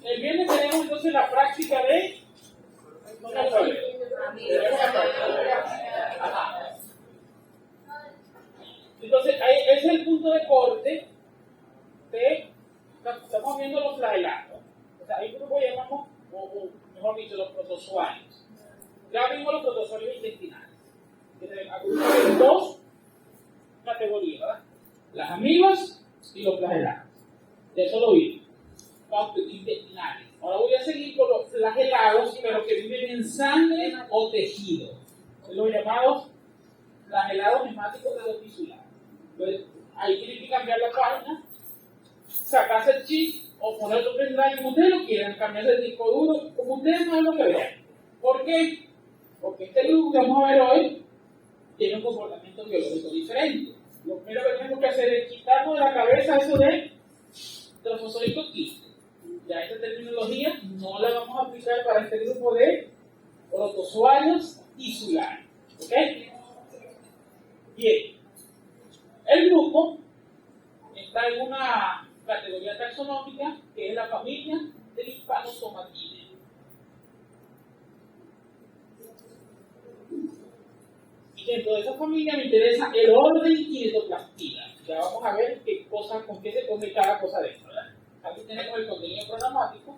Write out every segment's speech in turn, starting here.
El viernes tenemos entonces la práctica de... Entonces, ese es el punto de corte de... Estamos viendo los flagelados. O sea, hay un grupo que llamamos, o mejor dicho, los protozoarios. Ya vimos los protozoarios intestinales. Agrupan dos categorías, ¿verdad? Las amibas y los flagelados. De eso lo vimos. Intestinales. Ahora voy a seguir con los flagelados, pero que viven en sangre o tejido. Son los llamados flagelados hemáticos de los tisulares. Entonces, ahí tienen que cambiar la página, sacarse el chip o poner otro pendrive como ustedes lo quieran, cambiarse el disco duro, como ustedes no es lo que vean. ¿Por qué? Porque este grupo que vamos a ver hoy tiene un comportamiento biológico diferente. Lo primero que tenemos que hacer es quitarnos de la cabeza eso de trofosólico químico. Ya esta terminología no la vamos a aplicar para este grupo de protozoarios tisulares. ¿Ok? Bien. El grupo está en una categoría taxonómica que es la familia Trypanosomatidae. Y dentro de esa familia me interesa el orden Kinetoplastida. Ya vamos a ver qué cosa, con qué se come cada cosa de esto, ¿verdad? Aquí tenemos el contenido programático.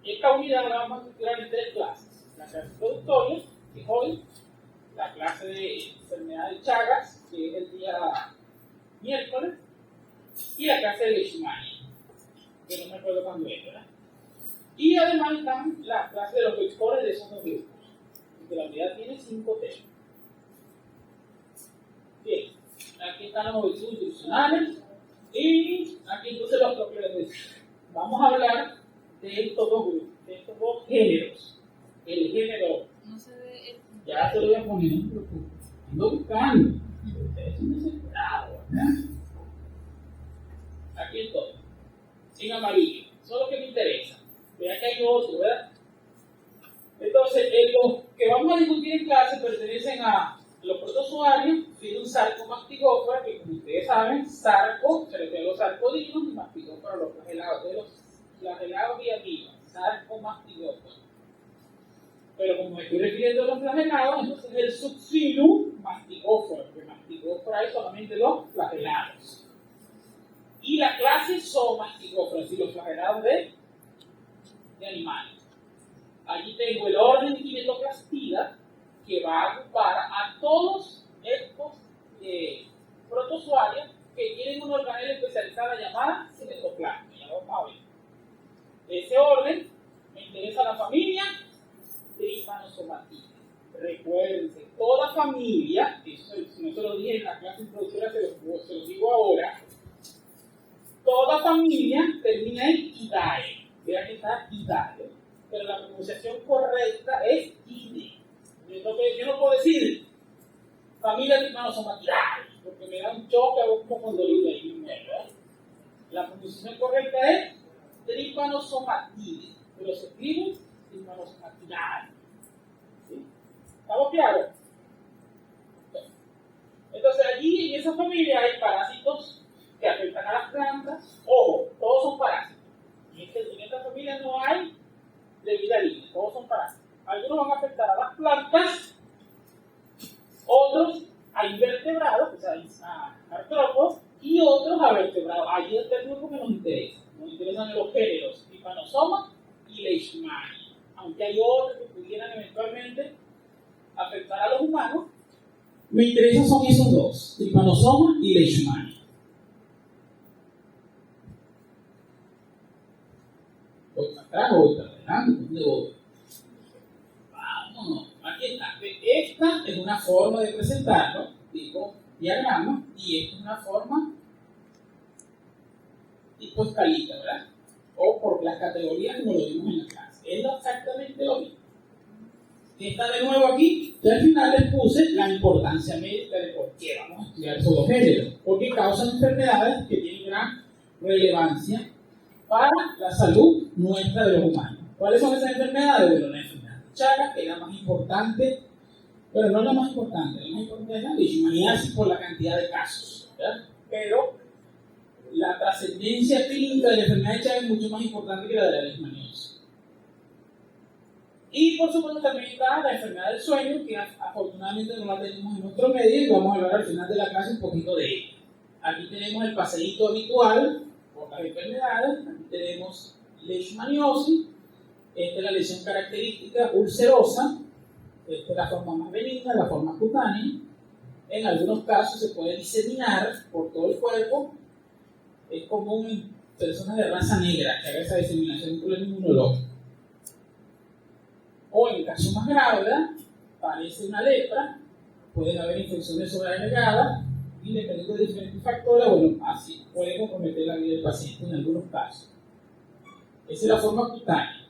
Esta unidad la vamos a estructurar en tres clases. La clase introductoria, que es hoy, la clase de enfermedad de Chagas, que es el día miércoles, y la clase de Leishmania, que no me acuerdo cuándo es, ¿verdad? Y además están las clases de los vectores de esos dos grupos, porque la unidad tiene 5 temas. Bien, aquí están los objetivos instruccionales. Y aquí entonces los propios vamos a hablar de estos dos grupos, de estos dos géneros. El género, No se ve el... ya se lo voy a poner, no se preocupen. Ando buscando. Ustedes son desesperados, ¿verdad? Aquí estoy, en amarillo. Eso es lo que me interesa. Vean que hay otro, ¿verdad? Entonces, los que vamos a discutir en clase pertenecen a los protozoarios, tiene un sarcomastigófora, que como ustedes saben, sarco se refiere a los sarcodinos y mastigófora a los flagelados, de los flagelados y amibas, sarcomastigófora. Pero como me estoy refiriendo a los flagelados, entonces el subfilum mastigófora, porque mastigófora hay solamente los flagelados. Y la clase zoomastigófora, es decir, los flagelados de animales. Allí tengo el orden Kinetoplastida, que va a agrupar a todos estos protozoarios que tienen una organela especializada llamada cinetoplasma. Ya lo vamos a ver. De ese orden me interesa la familia Trypanosomatidae. Recuérdense, toda familia, eso, si no se lo dije en la clase introductoria, se lo digo ahora, toda familia termina en idae. Vean que está idae, pero la pronunciación correcta es ide. Yo no puedo decir familia Trypanosomatidae, porque me da un choque a un condolito ahí, ¿verdad? La pronunciación correcta es Trypanosomatidae, pero se escribe Trypanosomatidae. ¿Sí? ¿Estamos claros? Entonces allí en esa familia hay parásitos que afectan a las plantas. Ojo, todos son parásitos. En esta familia no hay de vida libre, todos son parásitos. Algunos van a afectar a las plantas, otros a invertebrados, o sea, a artrópodos, y otros a vertebrados. Allí está el grupo que nos interesa. Nos interesan los géneros Trypanosoma y Leishmania. Aunque hay otros que pudieran eventualmente afectar a los humanos, me interesan son esos dos, Trypanosoma y Leishmania. Voy para atrás, voy para adelante, ¿dónde voy? Vámonos, aquí está. Esta es una forma de presentarlo, tipo diagrama, y esta es una forma tipo escalita, ¿verdad? O por las categorías como lo vimos en la clase. Es exactamente lo mismo. Está de nuevo aquí, y al final les puse la importancia médica de por qué vamos a estudiar esos dos géneros. Porque causan enfermedades que tienen gran relevancia para la salud nuestra de los humanos. ¿Cuáles son esas enfermedades? Bueno, la enfermedad de Chagas, que es la más importante, pero no es la más importante es la leishmaniasis por la cantidad de casos, ¿verdad? Pero trascendencia clínica de la enfermedad de Chagas es mucho más importante que la de la leishmaniasis. Y por supuesto también está la enfermedad del sueño, que afortunadamente no la tenemos en nuestro medio y vamos a hablar al final de la clase un poquito de ella. Aquí tenemos el paseíto habitual por las enfermedades, aquí tenemos leishmaniosis, esta es la lesión característica ulcerosa, esta es la forma más benigna, la forma cutánea. En algunos casos se puede diseminar por todo el cuerpo, es común en personas de raza negra que haga esa diseminación de un problema inmunológico. O en el caso más grave, ¿verdad? Parece una lepra, pueden haber infecciones sobreagregadas, y dependiendo de diferentes factores, bueno, así puede comprometer la vida del paciente en algunos casos. Esa es la forma cutánea.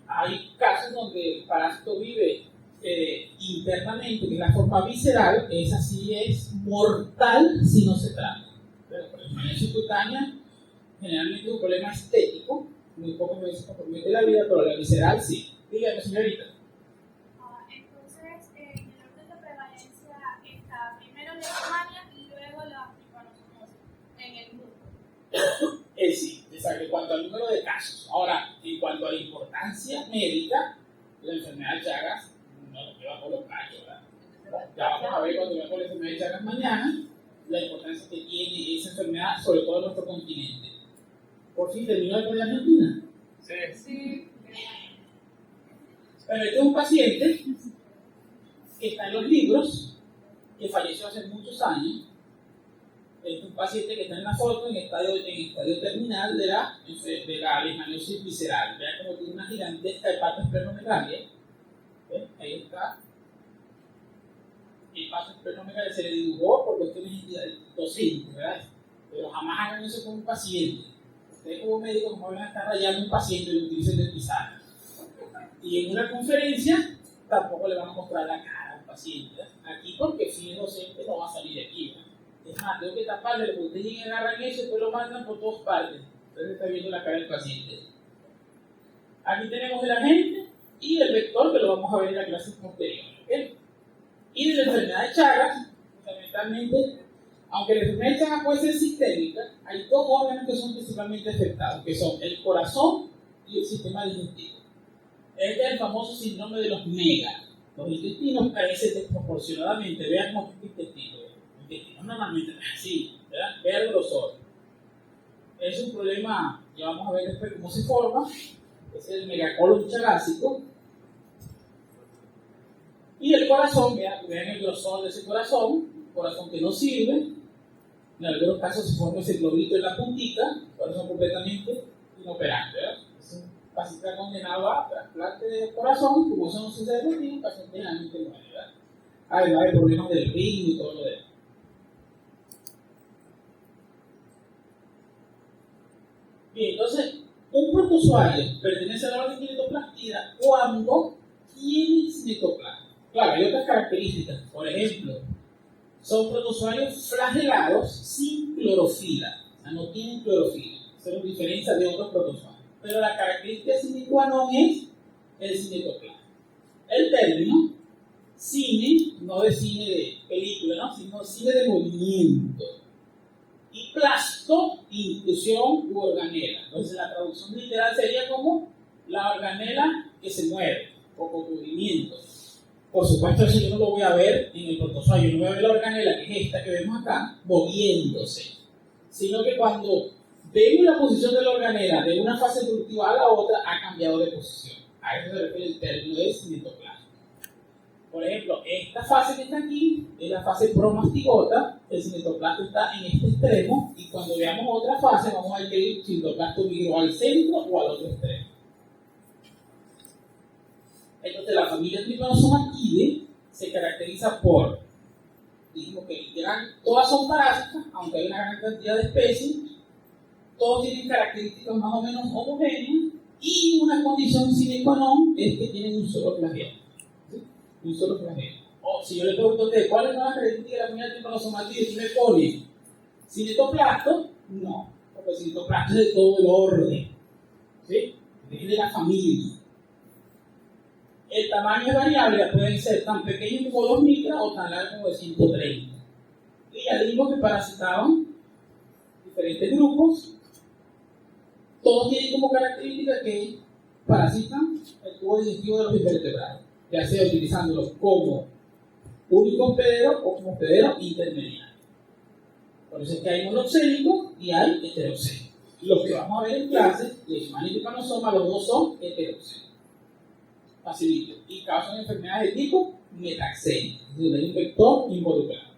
Hay casos donde el parásito vive internamente, que es la forma visceral, esa sí es mortal si no se trata. Pero por la leishmaniasis cutánea, generalmente es un problema estético, muy pocas veces compromete la vida, pero la visceral sí. Dígame, señorita. Entonces, en el orden de prevalencia está primero leishmania y luego la tripanosomosis en el mundo. Sí, exacto, en cuanto al número de casos. Ahora, en cuanto a la importancia médica, la enfermedad de Chagas no lo lleva por los cachos, ¿verdad? Ya vamos a ver cuando veamos la enfermedad de Chagas mañana, la importancia que tiene esa enfermedad, sobre todo en nuestro continente. ¿Por fin terminó el de Argentina? Sí. Bueno, este es un paciente que está en los libros, que falleció hace muchos años. Este es un paciente que está en la foto en estadio terminal de la leishmaniosis visceral. Vean cómo tiene una gigantesca hepatosplenomegalia. Ahí está. El hepatosplenomegalia se le dibujó por cuestiones docentes, ¿verdad? Pero jamás hagan eso con un paciente. Ustedes como médicos no van a estar rayando un paciente y lo utilicen de pizarra. Y en una conferencia tampoco le van a mostrar la cara al paciente. Aquí porque si es docente no va a salir de aquí, ¿verdad? Es más, tengo que taparle, porque ustedes llegan, agarran eso y después lo mandan por todas partes. Entonces está viendo la cara del paciente. Aquí tenemos el agente y el vector, que lo vamos a ver en la clase posterior. ¿Okay? Y de la enfermedad de Chagas, fundamentalmente, aunque la enfermedad de Chagas puede ser sistémica, hay dos órganos que son principalmente afectados, que son el corazón y el sistema digestivo. Este es el famoso síndrome de los megas. Los intestinos crecen desproporcionadamente. Vean cómo es el intestino. El intestino normalmente no es así, ¿verdad? Vean el grosor. Es un problema, ya vamos a ver después cómo se forma. Es el megacolon chagásico. Y el corazón, vean el grosor de ese corazón que no sirve. En algunos casos se forma ese globito en la puntita, corazón completamente inoperante, ¿verdad? Es un paciente condenado a trasplante de corazón, como eso no sucede en el paciente generalmente muere, ¿verdad? Además hay problemas del ritmo y todo lo demás. Bien, entonces, un protozoario pertenece a la orden Kinetoplastida cuando tiene cinetoplasma. Claro, hay otras características. Por ejemplo, son protozoarios flagelados sin clorofila. O sea, no tienen clorofila. Eso es diferencia de otros protozoarios. Pero la característica sine qua non es el cinetoplasma. El término cine, no de cine de película, ¿no? Sino cine de movimiento. Y plasto, inclusión u organela. Entonces la traducción literal sería como la organela que se mueve o con movimiento. Por supuesto, eso yo no lo voy a ver en el protozoario. Yo no voy a ver la organela, que es esta que vemos acá, moviéndose. Sino que cuando vemos la posición de la organela de una fase evolutiva a la otra, ha cambiado de posición. A eso se refiere el término de cinetoplasma. Por ejemplo, esta fase que está aquí es la fase promastigota. El cinetoplasma está en este extremo. Y cuando veamos otra fase, vamos a ver que el cinetoplasma migró al centro o al otro extremo. Entonces, la familia Trypanosomatidae se caracteriza por, dijimos que literal, todas son parásitas, aunque hay una gran cantidad de especies, todos tienen características más o menos homogéneas, y una condición sine qua non es que tienen un solo flagelo. ¿Sí? Un solo flagelo. O si yo le pregunto a usted, ¿cuál es la característica de la familia Trypanosomatidae? Si me pone cinetoplasto, no, porque el cinetoplasto es de todo el orden. ¿Sí? Es de la familia. El tamaño es variable, pueden ser tan pequeños como 2 micras o tan largos como de 130. Y ya dijimos que parasitaban diferentes grupos, todos tienen como característica que parasitan el tubo digestivo de los invertebrados, ya sea utilizándolos como único hospedero o como hospedero intermediario. Por eso es que hay monoxénicos y hay heterocénicos. Los que vamos a ver en clase, Leishmania y Trypanosoma, los dos son heterocénicos. Facilito. Y causan enfermedades de tipo metaxénico, donde hay un vector involucrado.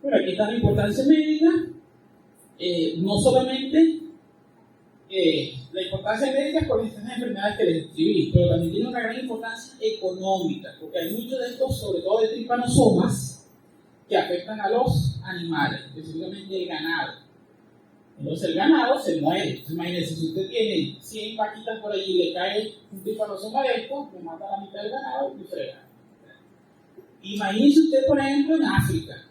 Bueno, aquí está la importancia médica. No solamente la importancia médica es por estas enfermedades que les describí, pero también tiene una gran importancia económica, porque hay muchos de estos, sobre todo de tripanosomas, que afectan a los animales, específicamente el ganado. Entonces el ganado se muere. Entonces, imagínense, si usted tiene 100 vaquitas por allí y le cae un tripanosoma de esto, le mata a la mitad del ganado y frega. Imagínese usted, por ejemplo, en África.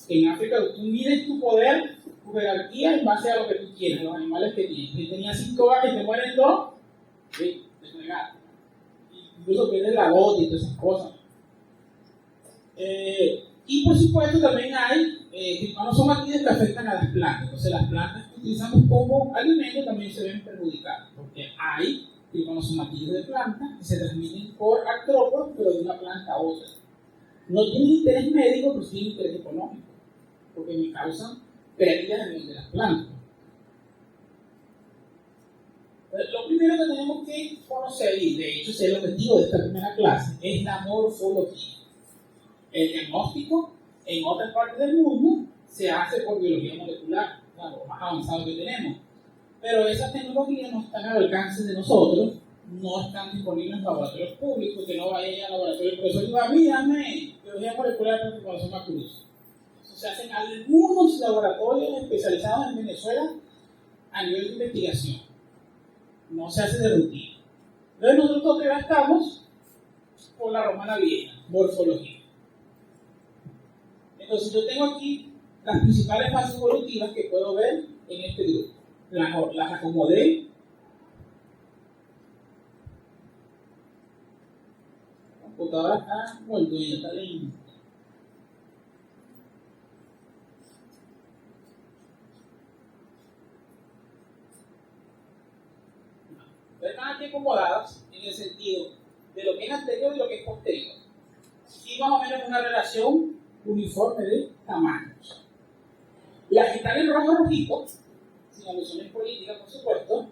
En África tú mides tu poder, tu jerarquía en base a lo que tú tienes, los animales que tienes. Si tenías 5 vacas y te mueren 2, sí, te fregaste. Incluso pierdes la gota y todas esas cosas. Y por supuesto también hay tripanosomatídeos que afectan a las plantas. Entonces las plantas que utilizamos como alimento también se ven perjudicadas, porque hay tripanosomatídeos de plantas que se transmiten por artrópodos, pero de una planta a otra. No tienen interés médico, pero sí tienen interés económico, porque me causan pérdidas en el de las plantas. Entonces, lo primero que tenemos que conocer, y de hecho es el objetivo de esta primera clase, es la morfología. El diagnóstico en otras partes del mundo se hace por biología molecular, lo más avanzado que tenemos. Pero esas tecnologías no están al alcance de nosotros, no están disponibles en laboratorios públicos, que no vaya al laboratorio del profesor y diga, mírame, biología molecular para Tripanosomas cruz. Eso se hace en algunos laboratorios especializados en Venezuela a nivel de investigación. No se hace de rutina. Entonces nosotros que gastamos por la romana vieja, morfología. Entonces yo tengo aquí las principales fases evolutivas que puedo ver en este grupo. Las acomodé. La computadora está muy dueña, está lenta. Están aquí acomodadas en el sentido de lo que es anterior y lo que es posterior. Y más o menos una relación uniforme de tamaños. Las que están en rojo rojito, sin alusiones políticas por supuesto,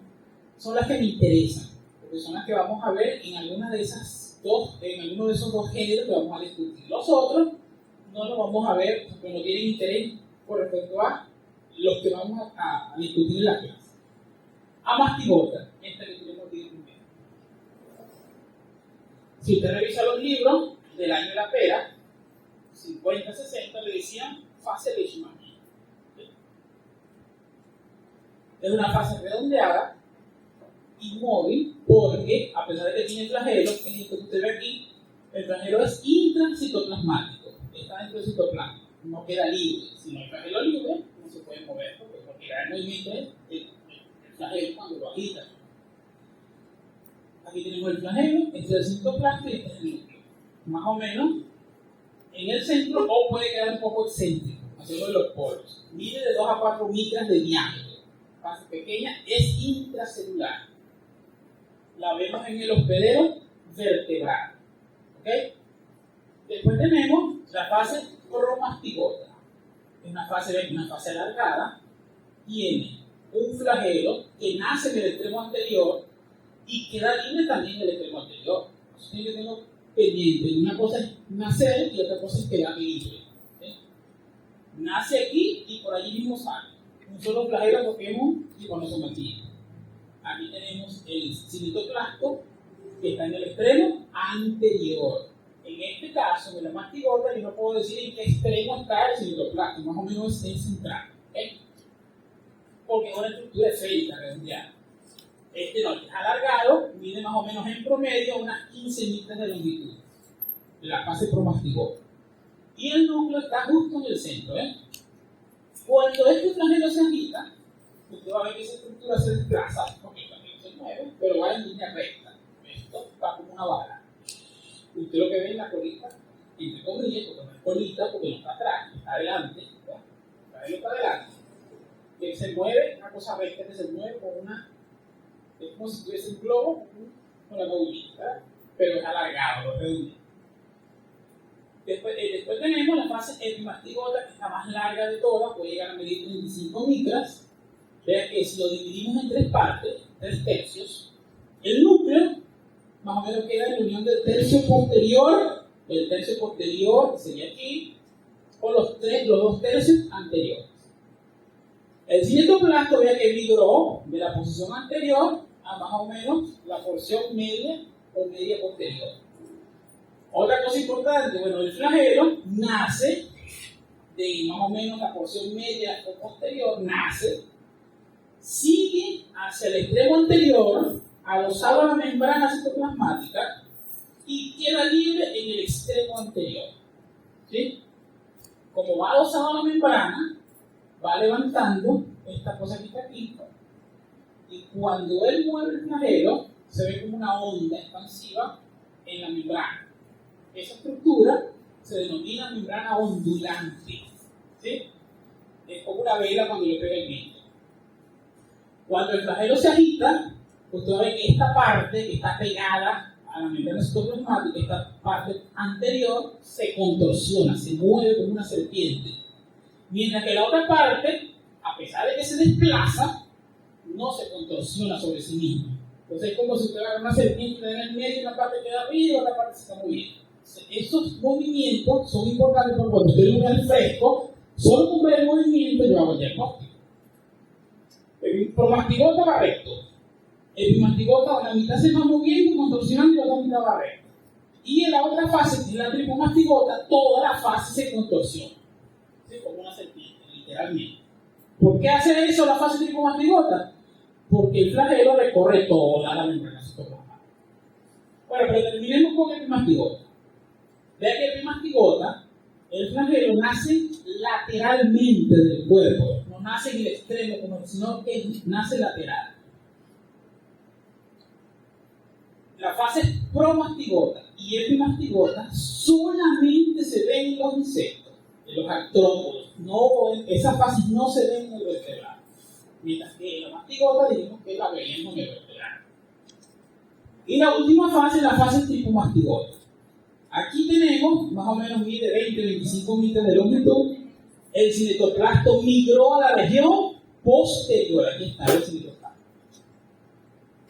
son las que me interesan, porque son las que vamos a ver en algunas de esas dos, en alguno de esos dos géneros que vamos a discutir. Los otros no los vamos a ver porque no tienen interés con respecto a los que vamos a discutir en la clase. Amastigota, esta que tenemos aquí primero. Si usted revisa los libros del año de la pera, 50-60, le decían fase Leishmania. Es una fase redondeada, inmóvil, porque a pesar de que tiene flagelo, en esto que usted ve aquí, el flagelo es intracitoplasmático, está dentro del citoplasma, no queda libre. Si no hay flagelo libre, no se puede mover, porque el movimiento es el flagelo cuando lo agita. Aquí tenemos el flagelo, entre el citoplasma y este es el núcleo. Más o menos en el centro, o puede quedar un poco excéntrico, haciendo de los polos. Mide de 2 a 4 micras de diámetro. Fase pequeña, es intracelular. La vemos en el hospedero vertebral. ¿Okay? Después tenemos la fase promastigota. Es una fase alargada. Tiene un flagelo que nace en el extremo anterior y queda libre también en el extremo anterior. Eso tiene que tener pendiente. Una cosa es nacer y otra cosa es quedar libre. ¿Okay? Nace aquí y por allí mismo sale. Un solo flagelo toquemos y cuando se mantiene. Aquí tenemos el cinetoplasto que está en el extremo anterior. En este caso, de la mastigota, yo no puedo decir en qué extremo está el cinetoplasto, más o menos es el central. ¿Okay? Porque es una estructura esférica redondeada. Este no, es alargado, mide más o menos en promedio unas 15 micras de longitud. La fase promastigota. Y el núcleo está justo en el centro. Cuando este flagelo se agita, usted va a ver que esa estructura se desplaza, porque también se mueve, pero va en línea recta. Esto va como una bala. Usted lo que ve en la colita, entre comillas, porque no es colita, porque no está atrás, está adelante. El flagelo está adelante. se mueve, una cosa recta que se mueve con es como si tuviese un globo con la bombita, pero es alargado, es reducido. Después tenemos la fase epimastigota, que es la más larga de todas, puede llegar a medir 25 micras. Vean que si lo dividimos en tres partes, 3 tercios, el núcleo más o menos queda en la unión del tercio posterior, que sería aquí, con los 2 tercios anteriores. El cinetoplasto, vea que migró de la posición anterior a más o menos la porción media o media posterior. Otra cosa importante, bueno, el flagelo nace de más o menos la porción media o posterior, sigue hacia el extremo anterior, adosado a la membrana citoplasmática y queda libre en el extremo anterior. ¿Sí? Como va adosado a la membrana, va levantando esta cosa que está aquí, y cuando él mueve el flagelo, se ve como una onda expansiva en la membrana. Esa estructura se denomina membrana ondulante. ¿Sí? Es como una vela cuando le pega el viento. Cuando el flagelo se agita, usted va a ver que esta parte que está pegada a la membrana citoplasmática, esta parte anterior, se contorsiona, se mueve como una serpiente. Mientras que la otra parte, a pesar de que se desplaza, no se contorsiona sobre sí misma. Entonces es como si usted agarra una serpiente en el medio y una parte queda arriba y otra parte se está moviendo. Esos movimientos son importantes porque cuando usted lo ve al fresco, solo con ver el movimiento yo hago el diagnóstico. El promastigota va recto. El epimastigota, la mitad se va moviendo, contorsionando y la otra mitad va recto. Y en la otra fase, que es la tripomastigota, toda la fase se contorsiona. ¿Sí? Como una serpiente, literalmente. ¿Por qué hace eso la fase tripomastigota? Porque el flagelo recorre toda la membrana citoplasmática. Bueno, pero terminemos con el epimastigota. Vea que el epimastigota, el flagelo nace lateralmente del cuerpo, no nace en el extremo, sino que nace lateral. La fase promastigota y epimastigota solamente se ven en los insectos, en los artrópodos. Esas fases no se ven en el vertebrado. Mientras que la mastigota dijimos que la veíamos en el vertebrado. Y la última fase es la fase tripomastigota. Aquí tenemos, más o menos mide 20-25 metros de longitud. El cinetoplasto migró a la región posterior. Aquí está el cinetoplasto.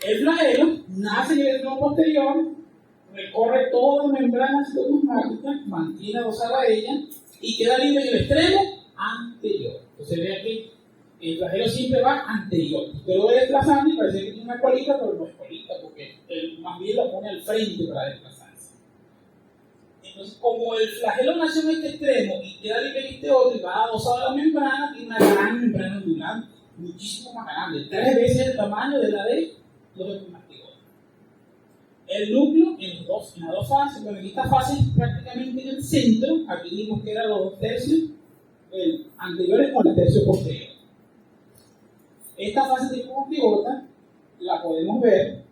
El flagelo nace en el extremo posterior, recorre toda la membrana citoplasmática, mantiene adosada a ella y queda libre en el extremo anterior. Entonces vea que el flagelo siempre va anterior. Usted lo ve desplazando y parece que tiene una colita, pero no es colita, porque más bien la pone al frente para desplazarse. Entonces, como el flagelo nació en este extremo y queda libre en este otro y va adosado a la membrana, tiene una gran membrana ondulante, muchísimo más grande, 3 veces el tamaño de la de los epimastigotas. El núcleo en las dos fases, bueno, en esta fase es prácticamente en el centro, aquí vimos que eran los 2 tercios anteriores con el tercio posterior. Esta fase de epimastigota la podemos ver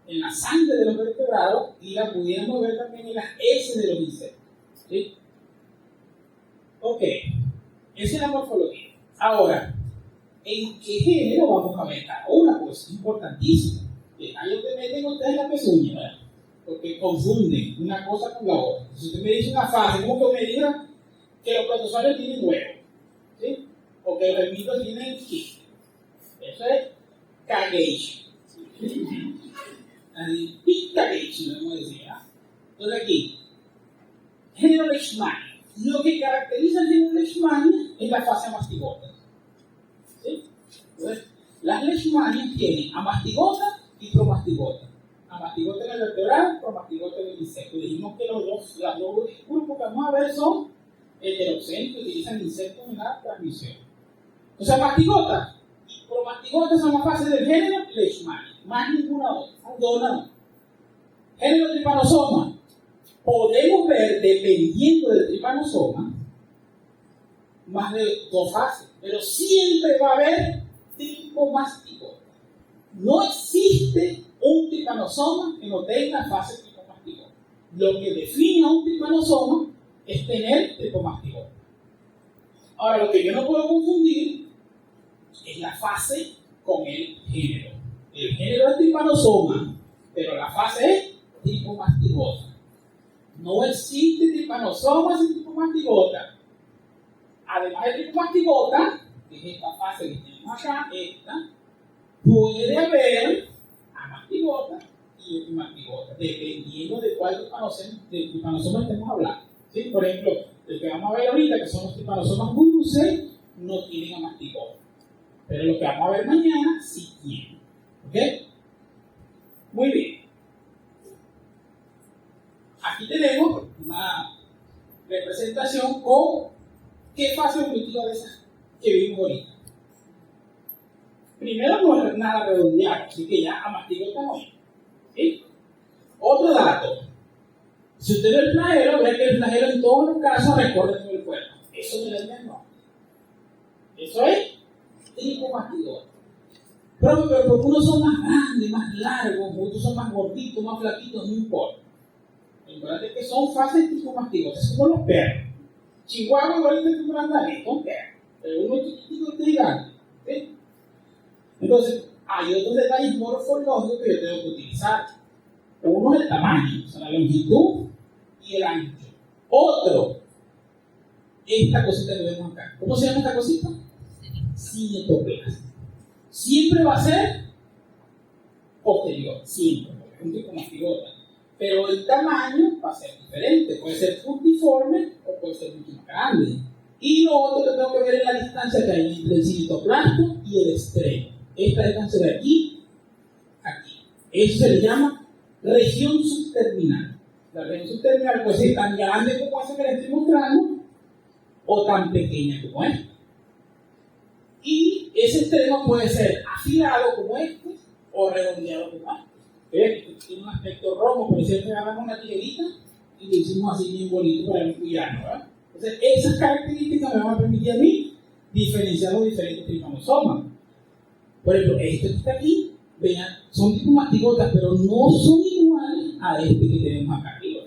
en la sangre de los vertebrados y la pudiéramos ver también en las heces de los insectos. ¿Sí? Ok, esa es la morfología. Ahora, ¿en qué género vamos a ver cada una? Pues es importantísimo. Ahí ustedes meten ustedes la pezuña, ¿verdad? Porque confunden una cosa con la otra. Si usted me dice una fase, como que me diga que los protozoarios tienen huevo, ¿sí? O que los hermitos tienen quiste. Eso es cagation. Pictagation, vamos a decir. Entonces aquí, género Leishmania. Lo que caracteriza el género Leishmania es la fase mastigota. ¿Sí? Entonces, las Leishmanias tienen amastigota y promastigota. Amastigota en el vertebrado, promastigota en el insecto. Dijimos que los dos grupos que vamos a ver son heterocéntricos que utilizan insectos en la transmisión. Entonces, amastigota y promastigota son las fases del género Leishmania. Más ninguna otra. No. Género Trypanosoma. Podemos ver, dependiendo del Trypanosoma, más de 2 fases, pero siempre va a haber tripomastigota. No existe un Trypanosoma que no tenga fase tripomastigota. Lo que define a un Trypanosoma es tener tripomastigota. Ahora, lo que yo no puedo confundir es la fase con el género. El género es Trypanosoma, pero la fase es tricomastigota. No existe Trypanosoma sin tricomastigota. Además de tricomastigota, que es esta fase que tenemos acá, puede haber amastigota y epimastigota, dependiendo de cuál Trypanosoma estemos hablando. ¿Sí? Por ejemplo, el que vamos a ver ahorita, que son los Trypanosomas gruesae, no tienen amastigota. Pero los que vamos a ver mañana sí tienen. ¿Ok? Muy bien. Aquí tenemos una representación con qué fase evolutiva de esas que vimos ahorita. Primero no es nada redondeado, así que ya amastigota no es. ¿Sí? Otro dato. Si usted ve el flagelo, ve que el flagelo en todos los casos recorre todo el cuerpo. Eso no es el diagnóstico. Eso es tricomastigota. Pero porque unos son más grandes, más largos, otros son más gorditos, más flaquitos, no importa. Lo importante es que son fases tricomastigotas, es como los perros. Chihuahua igualito que un grandanés, son perros. Pero uno chiquitico y gigante. ¿Sí? Entonces, hay otros detalles morfológicos que yo tengo que utilizar. Uno es el tamaño, o sea, la longitud y el ancho. Otro, esta cosita que vemos acá. ¿Cómo se llama esta cosita? Cinetoplasma. Siempre va a ser posterior, siempre, porque es un tricomastigota. Pero el tamaño va a ser diferente. Puede ser puntiforme o puede ser mucho más grande. Y lo otro que tengo que ver es la distancia que hay entre el cinetoplasma y el extremo. Esta distancia de aquí, aquí. Eso se le llama región subterminal. La región subterminal puede ser tan grande como esa que les estoy mostrando o tan pequeña como esta. Y ese extremo puede ser afilado como este o redondeado como este. Tiene un aspecto rojo, por eso que agarramos una tijerita y lo hicimos así bien bonito para no cuidarnos, ¿verdad? Entonces, esas características me van a permitir a mí diferenciar los diferentes trypanosomas. Por ejemplo, este que está aquí, vean, son tricomastigotas, pero no son iguales a este que tenemos acá arriba.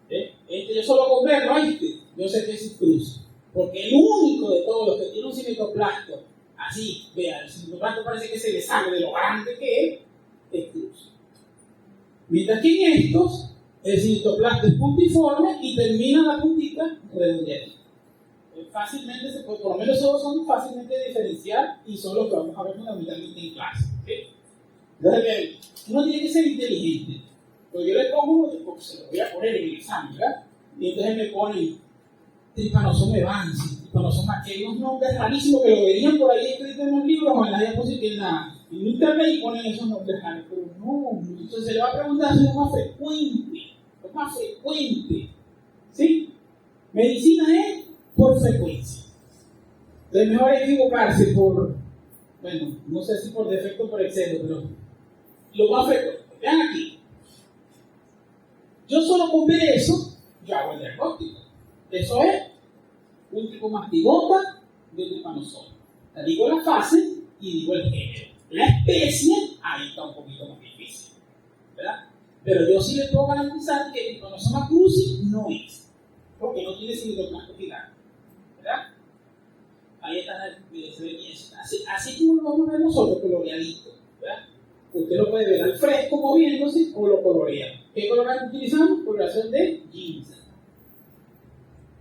Este yo solo con verlo, yo sé que es cruz. Porque el único de todos los que tiene un cinetoplasto, así, vean, el cinetoplasto parece que se le sale de lo grande que es cruz. Mientras que en estos, el cinetoplasto es puntiforme y termina la puntita redondeadita. Fácilmente se puede, por lo menos esos son fácilmente de diferenciar y son los que vamos a ver fundamentalmente en clase. ¿Sí? Entonces, uno tiene que ser inteligente. Pues yo le pongo, porque se lo voy a poner en el examen, ¿verdad? Y entonces me ponen Trypanosoma evans, Trypanosoma, que hay unos nombres rarísimos que lo verían por ahí escritos en los libros o en la diapositiva, en internet y ponen esos nombres raros. Pero no, entonces se le va a preguntar si es más frecuente. Es más frecuente. ¿Sí? Medicina es por frecuencia. Entonces, mejor equivocarse por, bueno, no sé si por defecto o por exceso, pero lo más frecuente. Vean aquí. Yo solo con ver eso, yo hago el diagnóstico. Eso es un tricomastigota de Trypanosoma. Le digo la fase y digo el género. La especie, ahí está un poquito más difícil, ¿verdad? Pero yo sí le puedo garantizar que Trypanosoma cruzi no es, porque no tiene cinetoplasto gigante, ¿verdad? Ahí está, así como lo vamos a ver nosotros, coloreadito, ¿verdad? Usted lo puede ver al fresco moviéndose o lo colorea. ¿Qué colorante utilizamos? Coloración de Ginseng.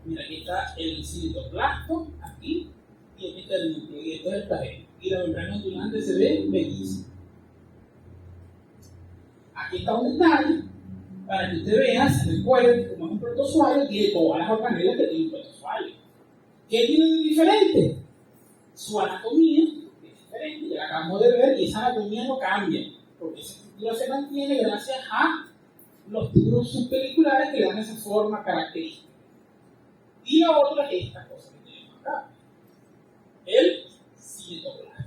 Mira, aquí está el cinetoplasto, aquí, y aquí está el núcleo, y esto es el flagelo. Y la membrana ondulante se ve bellísima. Aquí está un detalle para que usted vea, se recuerde que como es un protozoario, tiene todas las organelas que tiene un protozoario. ¿Qué tiene de diferente? Su anatomía es diferente, ya la acabamos de ver, y esa anatomía no cambia, porque esa estructura se mantiene gracias a los tubos subpeliculares que le dan esa forma característica. Y la otra es esta cosa que tenemos acá, el cinetoplasma.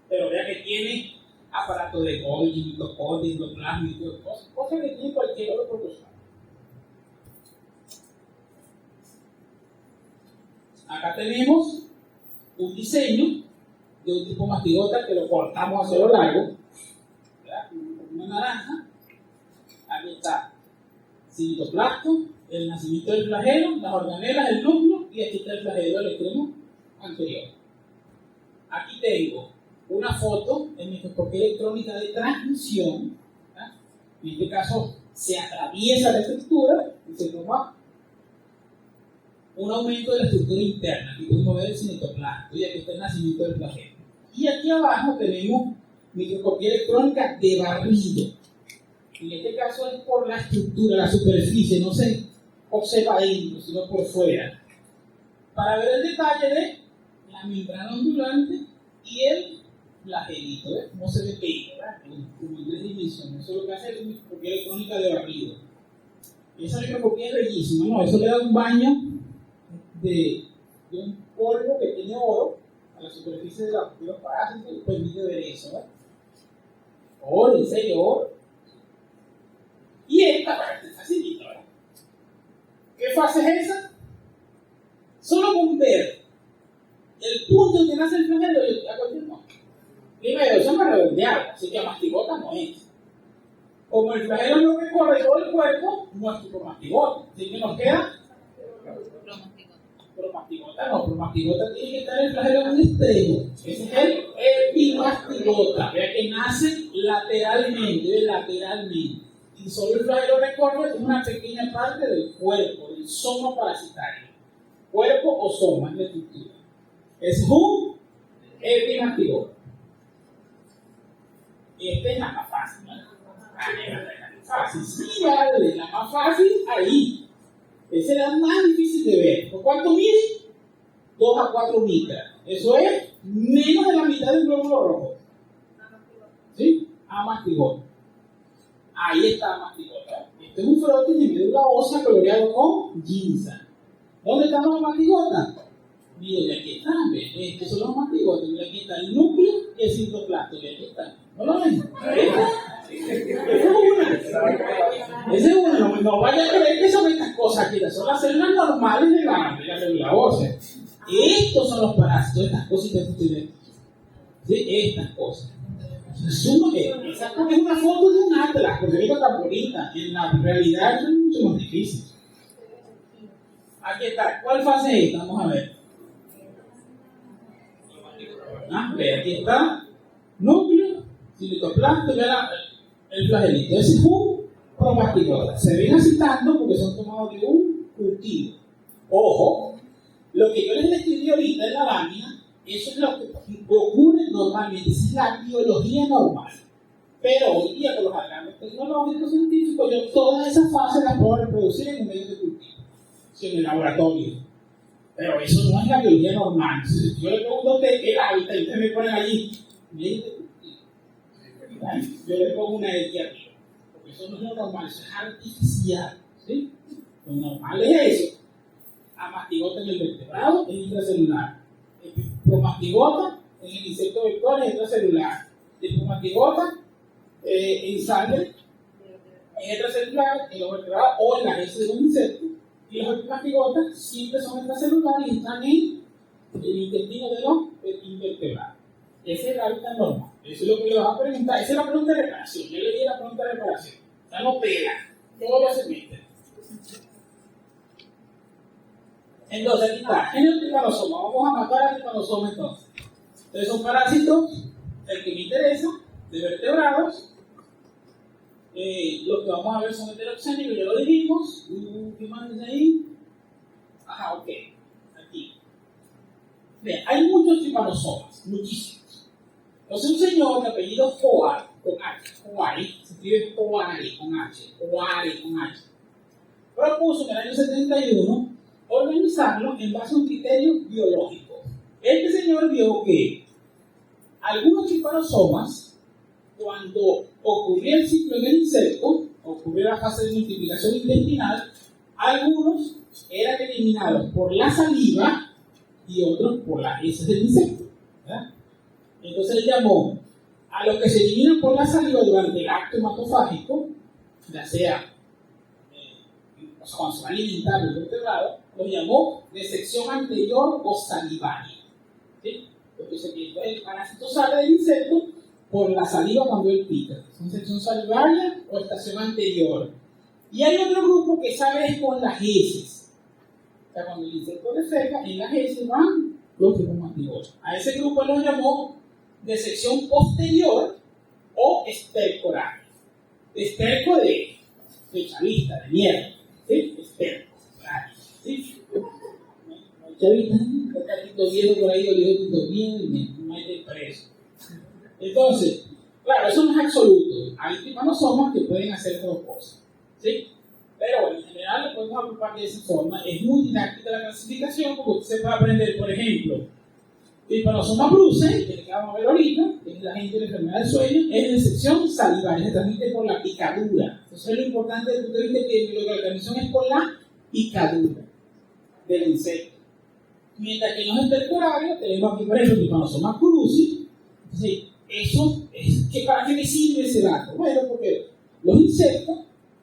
Pero vea que tiene aparato de Golgi, mitocondria, endoplasma y todas cosas que tiene cualquier otro protozoario. Acá tenemos un diseño de un tricomastigota que lo cortamos hacia lo largo, ¿verdad? Una naranja. Aquí está cinetoplasto, el nacimiento del flagelo, las organelas, el núcleo, y aquí está el flagelo del extremo anterior. aquí tengo una foto en microscopía electrónica de transmisión. ¿Ah? En este caso, se atraviesa la estructura y se toma un aumento de la estructura interna. Aquí podemos ver el cinetoplasto y aquí está el nacimiento del flagelo. Y aquí abajo tenemos microscopía electrónica de barrido. En este caso es por la estructura, la superficie, no se observa adentro, sino por fuera. Para ver el detalle de la membrana ondulante y el flagelito, ¿ves? Cómo se ve en 3 dimensiones. Eso es lo que hace la microscopía electrónica de barrido. Esa microscopía es bellísima, ¿no? Eso le da un baño de un polvo que tiene oro a la superficie de los parásitos y permite ver eso, ¿ves? Oro, en serio, oro. Y esta parte es facilita, ¿verdad? ¿Qué fase es esa? Solo con ver el punto en que nace el flagelo, a cualquier modo. Primero, eso es más redondeado, así que a mastigota no es. Como el flagelo no recorre todo el cuerpo, no es promastigota. Así que nos queda promastigota. No, promastigota tiene que estar el flagelo en un extremo. Ese es el epimastigota, vea que nace lateralmente. Y solo el flagelo recorre una pequeña parte del cuerpo, del soma parasitario. Cuerpo o soma es la estructura. Es un epimastigota. Esta es la más fácil, ¿no? Fácil, sí, vale, la más fácil ahí. Esa es la más difícil de ver. ¿Por cuánto mide? 2 a 4 micras. Eso es menos de la mitad del glóbulo rojo. ¿Sí? Amastigota. Ahí está amastigota. Este es un frotis de médula ósea coloreado con ginseng. ¿Dónde están los amastigotas? Miren, aquí están, ¿ves? Estos son los amastigotas. Mira, aquí está el núcleo y el citoplasto. Y aquí está. ¿No lo ven? Esa es una. No vaya a creer que son estas cosas aquí. Son las células normales de la médula ósea. Estos son los parásitos, estas cositas que ustedes ven. ¿Sí? Estas cosas. Esa es una foto de un atlas, porque digo tan bonita. En la realidad es mucho más difícil. Aquí está. ¿Cuál fase es esta? Vamos a ver. Ve, aquí está. Núcleo, citoplasto, vea el flagelito. Ese es un promastigota. Se ven así tanto porque son tomados de un cultivo. Ojo, lo que yo les describí ahorita en la lámina, eso es lo que ocurre normalmente. Esa es la biología normal. Pero hoy día, con los avances tecnológicos científicos, yo todas esas fases las puedo reproducir en un medio de cultivo, en el laboratorio. Pero eso no es la biología normal. Si yo le pregunto a usted qué hábitat y ustedes me ponen allí, medio de cultivo. Yo le pongo una X aquí, porque eso no es lo normal, eso es artificial. ¿Sí? Lo normal es eso. Amastigota en el vertebrado es intracelular. Promastigota en el insecto vector es intracelular. Promastigota en sangre es intracelular, en los vertebrados o en la heces de un insecto. Y los epimastigotas siempre son intracelulares y están en el intestino de los invertebrados. Ese es el hábitat normal. Eso es lo que le vas a preguntar. Esa es la pregunta de reparación. Yo le di la pregunta de reparación. O sea, no pega. Todo lo se mete. Entonces, aquí está. En el tripanosoma. Vamos a matar al tripanosoma entonces. Entonces, son parásitos, el que me interesa, de vertebrados. Los que vamos a ver son heteroxénicos, ya lo dijimos. ¿Qué más dice ahí? Ajá, ok. Aquí. Bien, hay muchos tripanosomas, muchísimos. Entonces, un señor de apellido Hoare, con H, Hoare, se escribe Hoare con H, Hoare con H, propuso en el año 71 organizarlo en base a un criterio biológico. Este señor vio que algunos tripanosomas, cuando ocurría el ciclo en el insecto, ocurría la fase de multiplicación intestinal, algunos eran eliminados por la saliva y otros por las heces del insecto. ¿Verdad? Entonces él llamó a los que se eliminan por la saliva durante el acto hematofágico, ya sea cuando se va a alimentar el vertebrado, los llamó de sección anterior o salivaria. ¿Sí? Entonces el parásito sale del insecto por la saliva cuando él pica. ¿Es sección salivaria o estación anterior? Y hay otro grupo que sale con las heces. O sea, cuando el insecto defeca, en las heces van los tripomastigos. A ese grupo lo llamó de sección posterior o estercoral. Esterco de chavista, de mierda. ¿Sí? Esterco. ¿Sí? Chavista, un carrito viejo por ahí, olivo bien, y me mete preso. Entonces, claro, eso no es absoluto. Hay tripanosomas que pueden hacer dos cosas. ¿Sí? Pero bueno, en general lo podemos agrupar de esa forma. Es muy didáctica la clasificación, porque usted puede aprender, por ejemplo, tripanosoma brucei, que vamos a ver ahorita, que es la gente de la enfermedad del sueño, es de sección salival, se transmite por la picadura. Entonces, lo importante desde el punto de vista epidemiológico de la transmisión es por la picadura del insecto. Mientras que en los estercorarios tenemos aquí, por ejemplo, tripanosoma cruzi. Entonces, eso es, ¿para qué me sirve ese dato? Bueno, porque los insectos,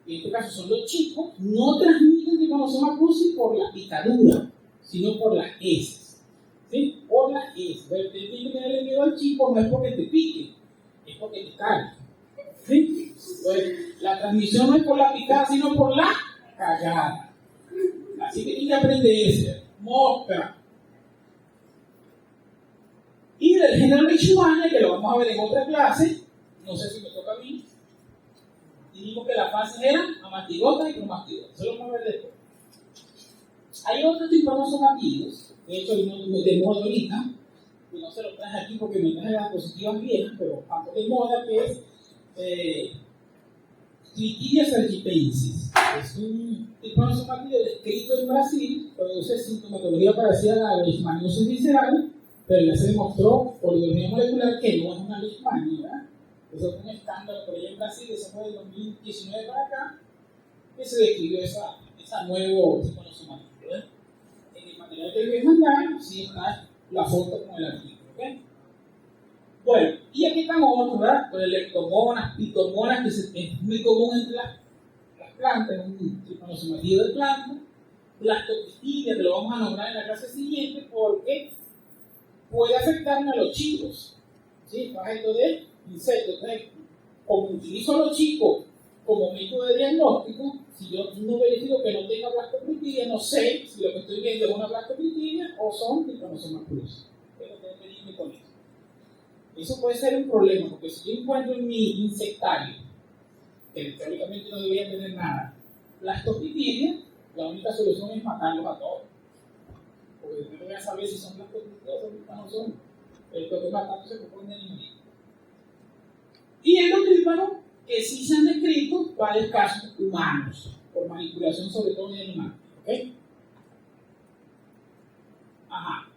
en este caso son los chicos, no transmiten tripanosoma cruzi por la picadura, sino por las heces. ¿Sí? Por las heces. Pero te tienes que tenerle miedo al chico, no es porque te pique, es porque te cae. ¿Sí? Entonces, la transmisión no es por la picada, sino por la cagada. Así que tienes que aprender eso. Mosca. Y del género Leishmania, que lo vamos a ver en otra clase, no sé si me toca a mí, dijimos que las fases eran amatigota y promastigota. Eso lo vamos a ver después. Hay otros tripanosomatidos, de hecho, de moda ahorita, que no se lo traje aquí porque me traje las diapositivas viejas, pero de moda, que es Clitidia sergipensis. Es un tripanosomatido descrito en Brasil, produce sintomatología parecida a la leishmaniosis visceral, pero ya se demostró por biología molecular que no es una leishmania, ¿verdad? Eso fue un escándalo por allá en Brasil, eso fue de 2019 para acá, que se describió esa nuevo tripanosomatido. En el material que les voy a mandar, sí está la foto con el artículo, ¿ok? Bueno, y aquí están otros, ¿verdad? Pues leptomonas, pitomonas, que es muy común entre las plantas, es un tripanosomatido de planta, blastoclistidia, que lo vamos a nombrar en la clase siguiente, porque puede afectarme a los chicos, ¿sí? Para esto de insectos. Entonces, como utilizo a los chicos como método de diagnóstico, si yo no verifico que no tenga blastoclistidia, no sé si lo que estoy viendo es una blastoclistidia o son tripanosomas cruzi. Pero tengo que irme con eso. Eso puede ser un problema, porque si yo encuentro en mi insectario, que teóricamente no debería tener nada, blastoclistidia, la única solución es matarlos a todos. Porque yo no voy a saber si son blastoclistios o no son. El que matando se compone de animales. Y endotrípanos, que sí se han descrito varios casos humanos, por manipulación sobre todo de animales. ¿Ok? Ajá.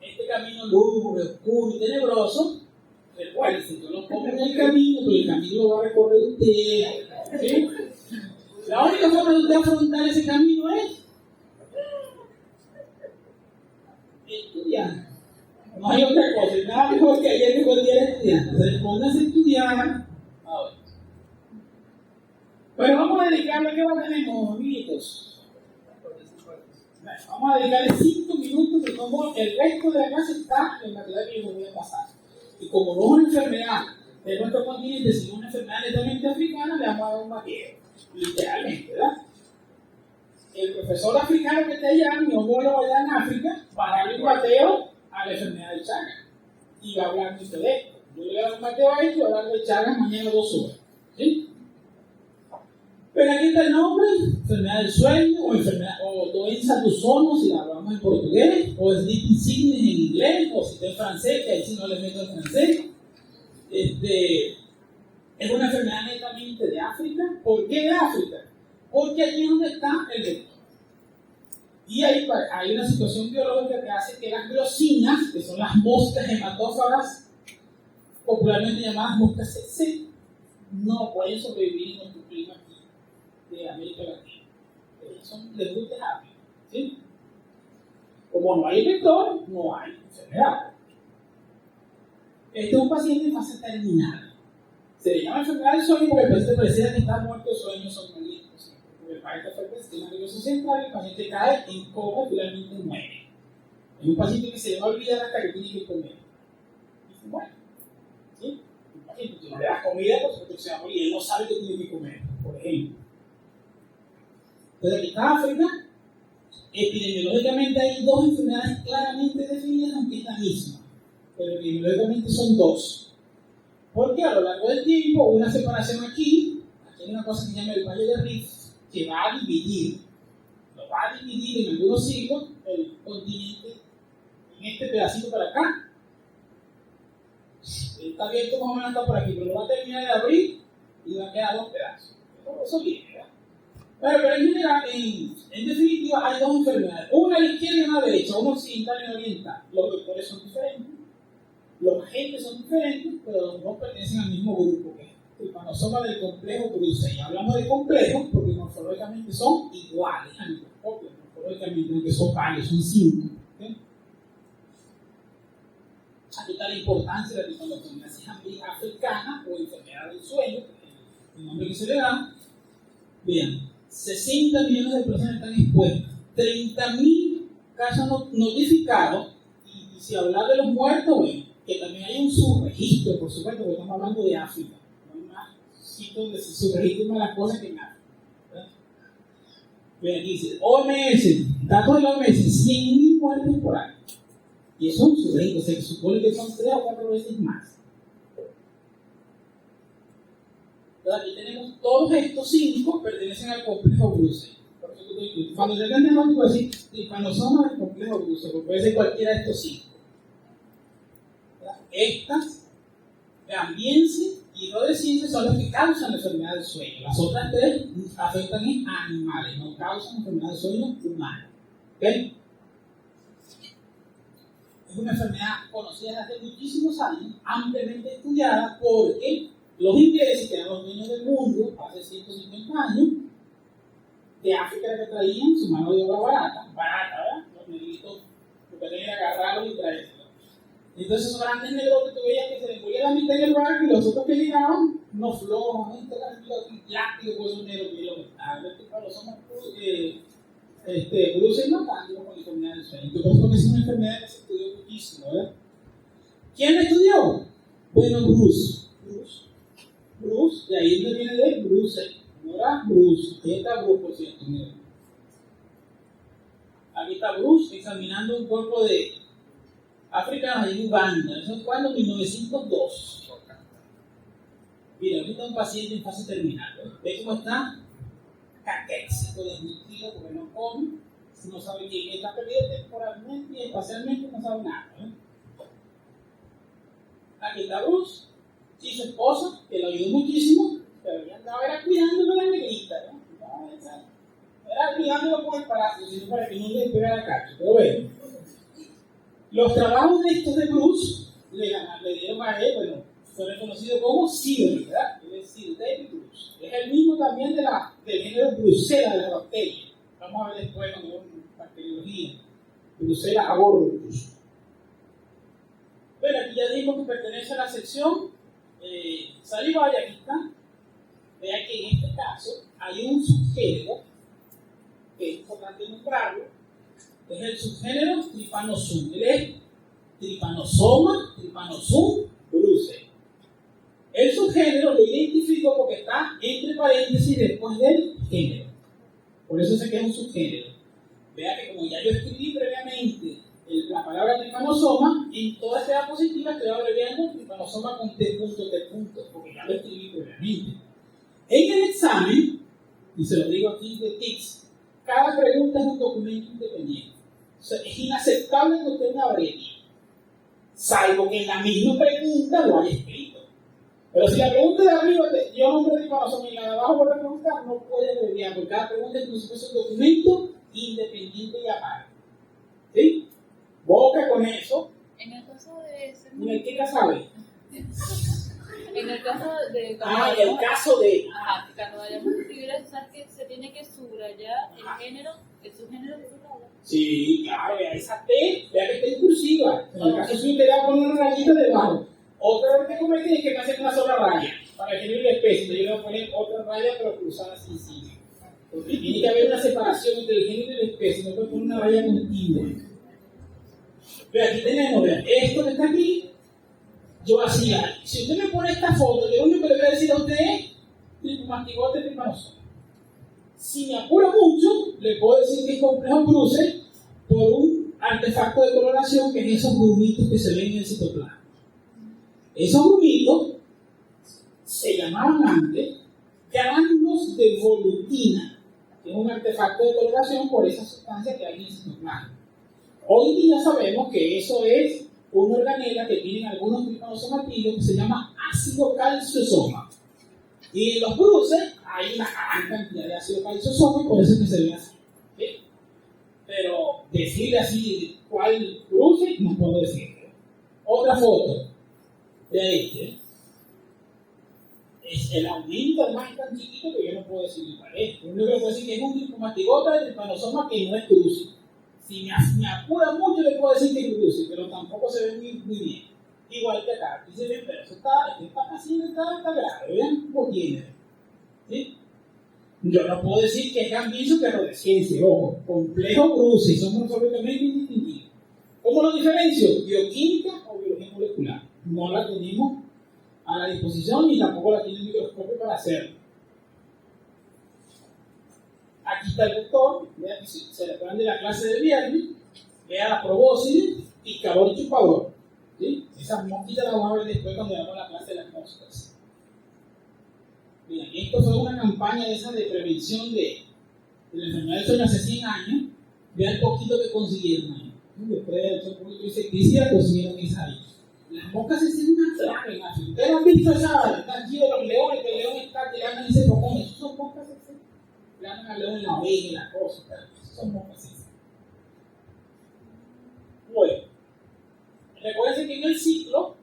Este camino lúgubre, oscuro y tenebroso, recuérdense, yo lo pongo en el camino, pero el camino lo va a recorrer usted. ¿Sí? La única forma de usted afrontar ese camino es estudiar. No hay otra cosa, nada mejor que ayer que cualquier estudiante. Entonces, pónganse a estudiar. Ahora. Pero vamos a dedicarle, ¿qué va a tener, amiguitos? Vamos a dedicarle 5 minutos, de cómo el resto de la clase está en la material que les voy a pasar. Y como no es una enfermedad de nuestro continente, sino una enfermedad netamente africana, le vamos a dar un mateo. Literalmente, ¿verdad? El profesor africano que está allá, mi homólogo allá en África, va a darle un mateo a la enfermedad de Chagas. Y va a hablar mucho de esto. Yo le voy a dar un mateo a esto y voy a hablar de Chagas mañana 2 horas. ¿Sí? Pero aquí está el nombre, enfermedad del sueño, o doença do sono, si la hablamos en portugués, o sleeping sickness en inglés, o si está en francés, que ahí sí no le meto el francés. Es una enfermedad netamente de África. ¿Por qué de África? Porque allí es donde está el vector. Y hay una situación biológica que hace que las glossinas, que son las moscas hematófagas, popularmente llamadas moscas CC, no pueden sobrevivir en nuestro clima aquí de América Latina. Son les gusta África. ¿Sí? Como no hay vector, no hay enfermedad. Este es un paciente en fase terminal. Se le llama enfermedad del sueño porque el paciente pareciera que está muerto de sueño somnoliento. Porque el paciente afecta el sistema nervioso central y el paciente cae en coma y finalmente muere. Es un paciente que se le va a olvidar hasta que tiene que comer. Y se muere. ¿Sí? Un paciente que no le da comida, por supuesto que se va a morir y él no sabe que tiene que comer, por ejemplo. Entonces aquí está África. Epidemiológicamente hay 2 enfermedades claramente definidas la misma, pero epidemiológicamente son dos. Porque a lo largo del tiempo, una separación aquí hay una cosa que se llama el Valle de Rift, que va a dividir, lo va a dividir en algunos siglos el continente en este pedacito para acá. Está abierto más o menos hasta por aquí, pero lo va a terminar de abrir y va a quedar dos pedazos. Eso viene, ¿verdad? Bueno, pero en general, en definitiva, hay dos enfermedades. Una a la izquierda y una a la derecha, una occidental y una oriental. Los vectores son diferentes, los agentes son diferentes, pero los dos pertenecen al mismo grupo, que es el tripanosoma del complejo Bruce. Y hablamos de complejos porque morfológicamente son iguales a microscopio, morfológicamente, aunque son varios, son 5. ¿Okay? Aquí está la importancia de la tripanosomiasis africana o enfermedad del sueño, el nombre que se le da. Vean, 60 millones de personas están expuestas, 30.000 casos notificados, y si hablar de los muertos, bueno, que también hay un subregistro, por supuesto, porque estamos hablando de África, no hay más sitios donde se subregistran más las cosas que en África. Vean, aquí dice, OMS, datos de la OMS, 100.000 muertes por año, y eso es un subregistro, se supone que son 3 o 4 veces más. Aquí tenemos todos estos 5 pertenecen al complejo Bruce. Cuando se entiende más, puedo decir tripanosoma del complejo Bruce, porque puede ser cualquiera de estos 5. Estas, Gambiense y Rhodesiense, son los que causan la enfermedad del sueño. Las otras 3 afectan a animales, no causan enfermedad del sueño humana. ¿Okay? Es una enfermedad conocida desde hace muchísimos años, ampliamente estudiada, porque los ingleses, que eran los dueños del mundo hace 150 años, de África que traían su mano de obra barata, ¿verdad? Los negritos, lo que tenían que agarrarlos y traerlos. Entonces esos grandes negros que tú veías que se les ponía la mitad en el barco y los otros que llegaban, no flojos, no plástico con esos negros que lo estaban. Los somos Bruce matando con la enfermedad del sueño. Entonces, porque es una enfermedad que se estudió muchísimo, ¿verdad? ¿Quién la estudió? Bueno, Bruce, de ahí viene de Bruce, ¿no era? Bruce, aquí está Bruce, por cierto. Aquí está Bruce examinando un cuerpo de africanos en Uganda. ¿Eso es cuando? 1902. Mira, aquí está un paciente en fase terminal. ¿Ve cómo está? Caquéxico, desnutrido, porque no come, no sabe quién está perdido temporalmente y espacialmente no sabe nada. Aquí está Bruce y su esposa, que lo ayudó muchísimo, pero ella andaba cuidándolo a la negrita, ¿no? Era cuidándolo con el parásito, sino para que no le despegara la cacha. Pero bueno, los trabajos de estos de Bruce le dieron a él, bueno, fue reconocido como Cyril, ¿verdad? Él es Cyril David Bruce. Es el mismo también del género Brucella de las bacterias. Vamos a ver después cuando vemos bacteriología. Brucella abortus. Bueno, aquí ya dijimos que pertenece a la sección salivaria, aquí está. Vean que en este caso hay un subgénero, que es importante nombrarlo, es el subgénero Trypanosoma. Él es Trypanosoma, Trypanosoma bruce. El subgénero lo identifico porque está entre paréntesis después del género. Por eso sé que es un subgénero. Vea que como ya yo escribí previamente la palabra tripanosoma, en toda esta diapositiva estoy abreviando tripanosoma con T punto, porque ya lo escribí previamente. En el examen, y se lo digo aquí de tics, cada pregunta es un documento independiente. O sea, es inaceptable que usted me abrevíe, salvo que en la misma pregunta lo haya escrito. Pero si la pregunta de arriba, yo nombre de tripanosoma y la de abajo vuelve a preguntar, no puede abreviar, porque cada pregunta es como si fuese un documento independiente y aparte. ¿Sí? Boca con eso. En el caso de ser ¿En el qué sabe? En el caso de el caso de. Ajá, cuando vayamos a escribir eso, ¿sabes que se tiene que subrayar el género, el subgénero que se habla? Sí, claro, vea esa T, vea que está en cursiva. En el caso suyo, te va a poner una rayita debajo. Otra vez que cometí es que me hacen una sola raya. Para el género y la especie, yo le voy a poner otra raya, pero cruzada así, sí. Porque tiene que haber una separación entre el género y la especie, no puede poner una raya continua. Vea, aquí tenemos, vea, esto que está aquí. Yo hacía, si usted me pone esta foto, yo lo único que le voy a decir a usted es mastigote tripanosoma. Si me apuro mucho, le puedo decir que es complejo Bruce por un artefactos de coloración, que es esos grumitos que se ven en el citoplasma. Esos grumitos se llamaban antes gránulos de volutina, que es un artefacto de coloración por esa sustancia que hay en el citoplasma. Hoy día sabemos que eso es una organela que tienen algunos tripanosomatillos que se llama ácido calciosoma. Y en los bruces hay una gran cantidad de ácido calciosoma y por eso es que se ve así. ¿Sí? Pero decirle así cuál bruce no puedo decirlo. Otra foto de este es el aumento del más tan chiquito que yo no puedo decir cuál es. Lo único que puedo decir que es un tricomastigota de tripanosoma que no es bruce. Si me apura mucho le puedo decir que es bruce, pero tampoco se ve muy bien. Igual que acá, aquí se ve, pero eso está así, está grave, vean cómo tiene. ¿Sí? Yo no puedo decir que es gambizo que rodescense, ojo, complejo bruce, son morfológicamente indistinguibles. ¿Cómo lo diferencio? Bioquímica o biología molecular. No la tenemos a la disposición ni tampoco la tiene el microscopio para hacerlo. Aquí está el vector, vean que se recuerdan de la clase del viernes, vean la probóscide, picador y chupador. ¿Sí? Esas mosquitas las vamos a ver después cuando veamos la clase de las moscas. Bien, esto fue una campaña de esa de prevención de la enfermedad del sueño hace 100 años. Vean el poquito que consiguieron ahí. Después de echar un poquito de insecticida, consiguieron esa ahí. Las moscas se hacen una plaga en África. Ustedes han visto esa, están aquí de los leones, que el león está tirando y se propone. Esos son moscas sexy. Le dan al león en la oveja, en la cosa. Esos son moscas sexy. Bueno, recuerden que en el ciclo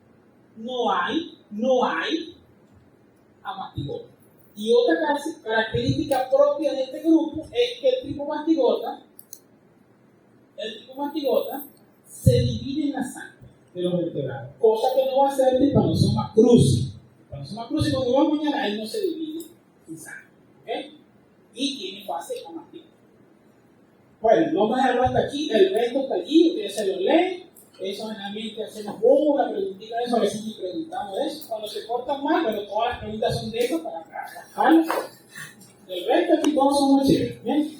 no hay amastigota. Y otra característica propia de este grupo es que el tricomastigota se divide en la sangre de los vertebrados, cosa que no va a hacer el Trypanosoma cruzi. El Trypanosoma cruzi, cuando va mañana, él no se divide en sangre. ¿Okay? Y tiene fase amastigota. Bueno, vamos a dejarlo hasta aquí, el resto está allí, ustedes se lo leen. Eso generalmente hacemos una preguntita de eso, a veces ni preguntamos de eso. Cuando se cortan mal, pero todas las preguntas son de eso para trabajarlo. El resto aquí todos somos chéveres. ¿Bien?